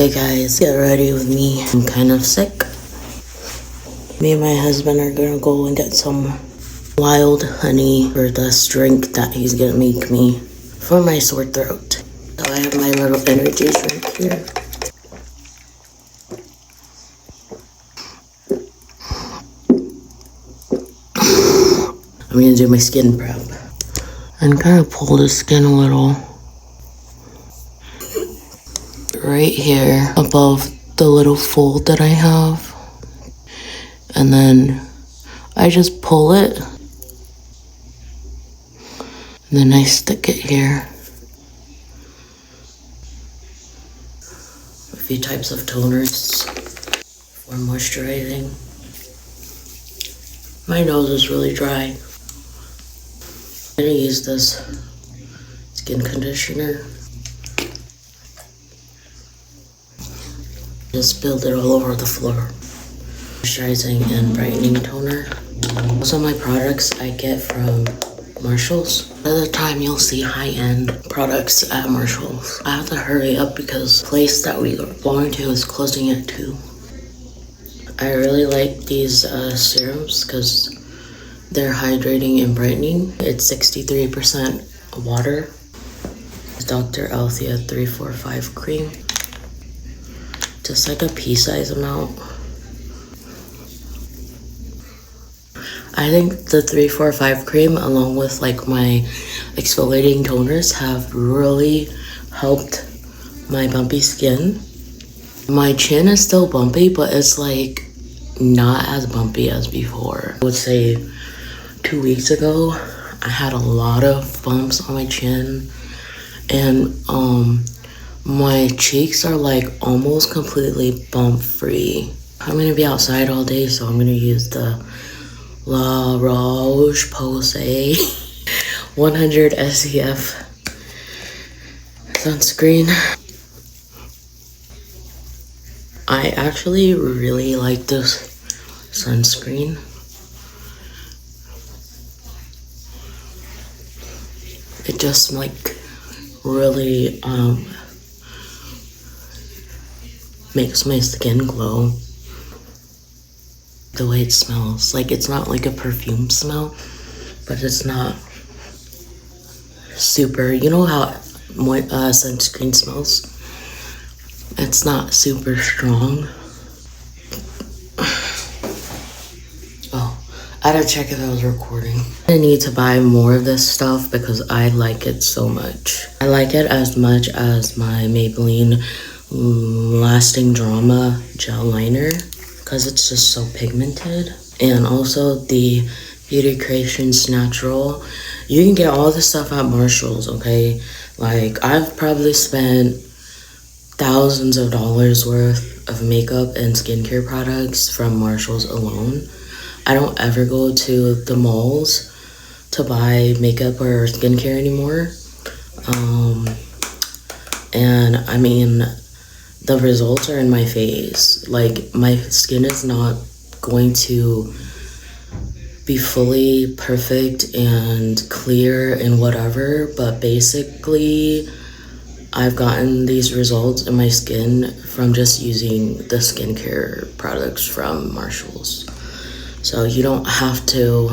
Hey guys, get ready with me. I'm kind of sick. Me and my husband are gonna go and get some wild honey for this drink that he's gonna make me for my sore throat. So I have my little energy drink here. I'm gonna do my skin prep and kind of pull the skin a little. Right here above the little fold that I have. And then I just pull it. And then I stick it here. A few types of toners for moisturizing. My nose is really dry. I'm gonna use this skin conditioner. Just build it all over the floor. Moisturizing and brightening toner. Most of my products I get from Marshalls. By the time you'll see high-end products at Marshalls. I have to hurry up because the place that we are going to is closing at 2. I really like these serums because they're hydrating and brightening. It's 63% water. It's Dr. Althea 345 cream. Just like a pea-size amount. I think the 345 cream along with like my exfoliating toners have really helped my bumpy skin. My chin is still bumpy, but it's like not as bumpy as before. I would say 2 weeks ago, I had a lot of bumps on my chin and my cheeks are like almost completely bump free. I'm gonna be outside all day, so I'm gonna use the La Roche-Posay 100 SPF sunscreen. I actually really like this sunscreen. It just like really makes my skin glow. The way it smells, like it's not like a perfume smell, but it's not super, you know how sunscreen smells? It's not super strong. Oh, I had to check if I was recording. I need to buy more of this stuff because I like it so much. I like it as much as my Maybelline Lasting Drama gel liner because it's just so pigmented. And also the Beauty Creations Natural. You can get all this stuff at Marshalls, okay? Like I've probably spent thousands of dollars worth of makeup and skincare products from Marshalls alone. I don't ever go to the malls to buy makeup or skincare anymore. And I mean, the results are in my face. Like my skin is not going to be fully perfect and clear and whatever, but basically I've gotten these results in my skin from just using the skincare products from Marshalls. So you don't have to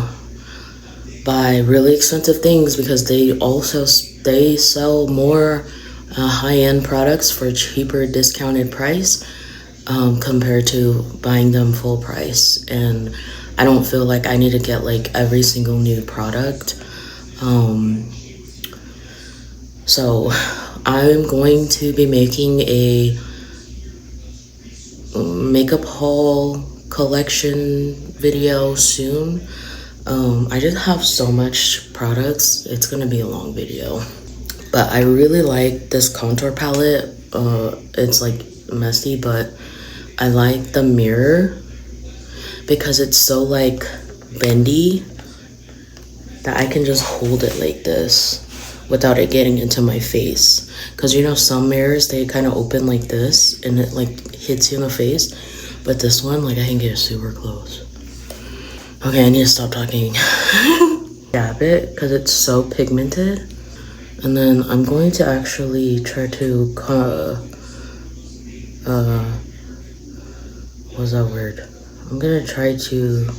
buy really expensive things because they sell more high-end products for cheaper discounted price compared to buying them full price. And I don't feel like I need to get like every single new product. So I'm going to be making a makeup haul collection video soon. I just have so much products. It's gonna be a long video. But I really like this contour palette. It's like messy, but I like the mirror because it's so like bendy that I can just hold it like this without it getting into my face. Because you know some mirrors, they kind of open like this and it like hits you in the face. But this one, like I can get super close. Okay, I need to stop talking. Dab it because it's so pigmented. And then I'm going to actually try to uh, what's that word? I'm gonna try to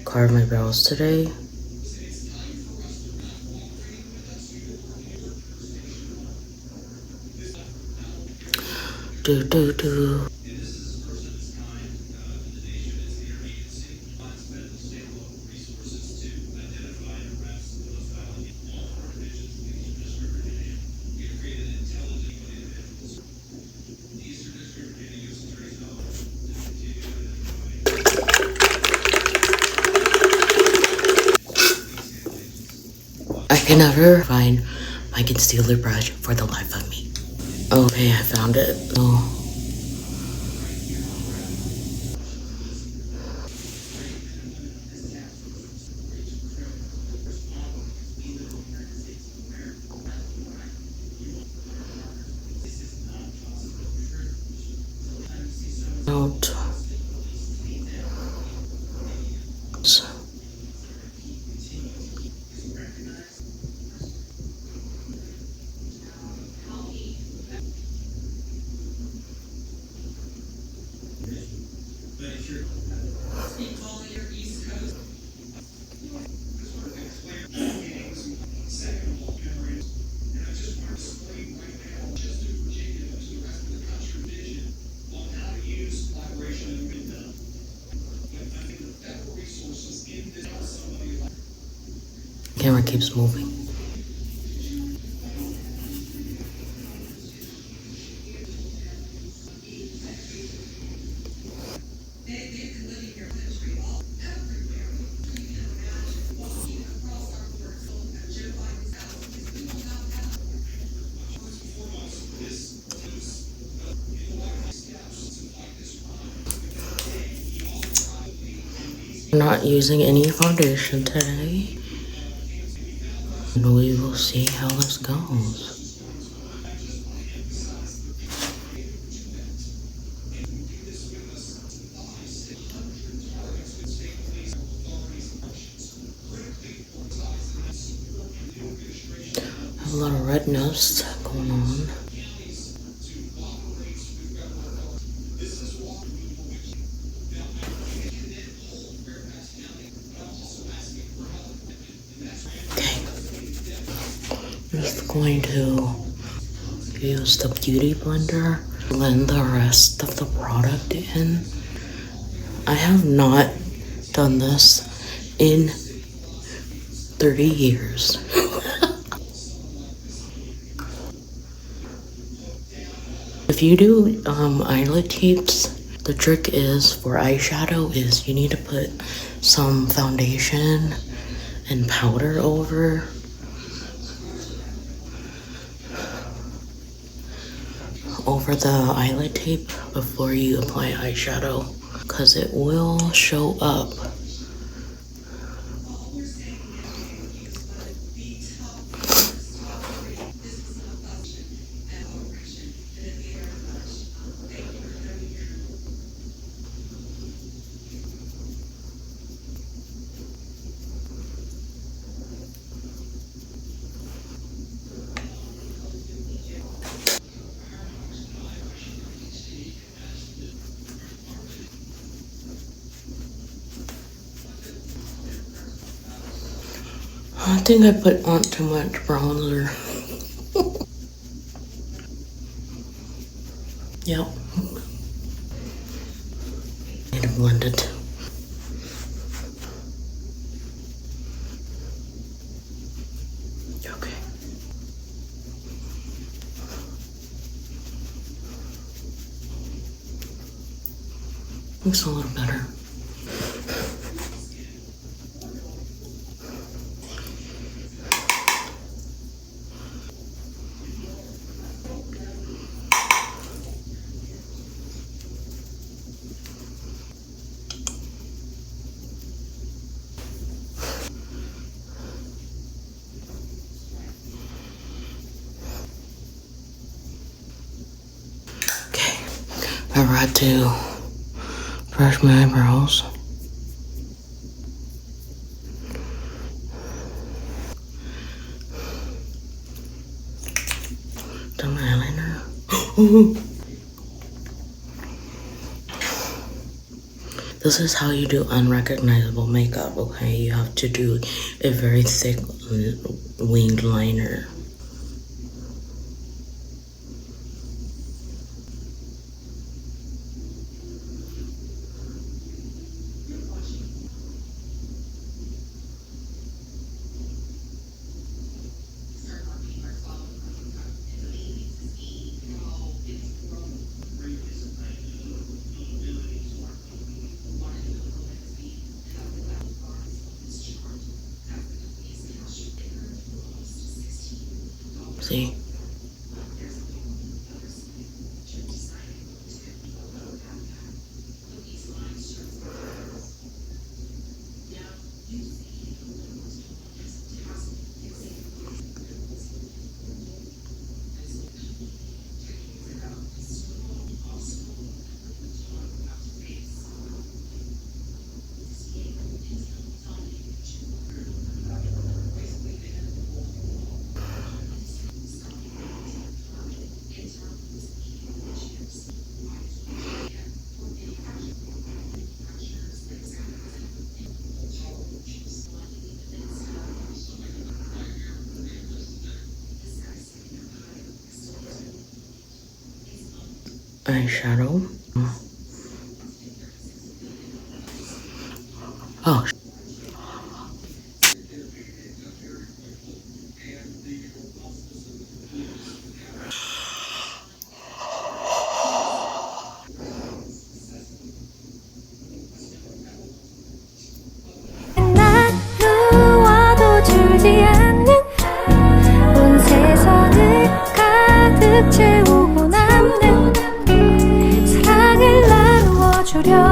carve my brows today. Do do do. I can never find my concealer brush for the life of me. Okay, I found it. Oh. Out. So, camera keeps moving. I'm not using any foundation today. And we will see how this goes. I have a lot of redness going on. Okay. I'm just going to use the Beauty Blender, blend the rest of the product in. I have not done this in 30 years. If you do eyelid tapes, the trick is for eyeshadow is you need to put some foundation and powder over the eyelid tape before you apply eyeshadow, because it will show up. I think I put on too much bronzer. Yep. Need to blend it. Okay. Looks a little better. I had to brush my eyebrows. Done my eyeliner. This is how you do unrecognizable makeup, okay? You have to do a very thick winged liner. See? Eyeshadow. Oh, 난 누워도 줄지 않는 온 세상을 가득 채우고 남는 사랑을 나누어 주려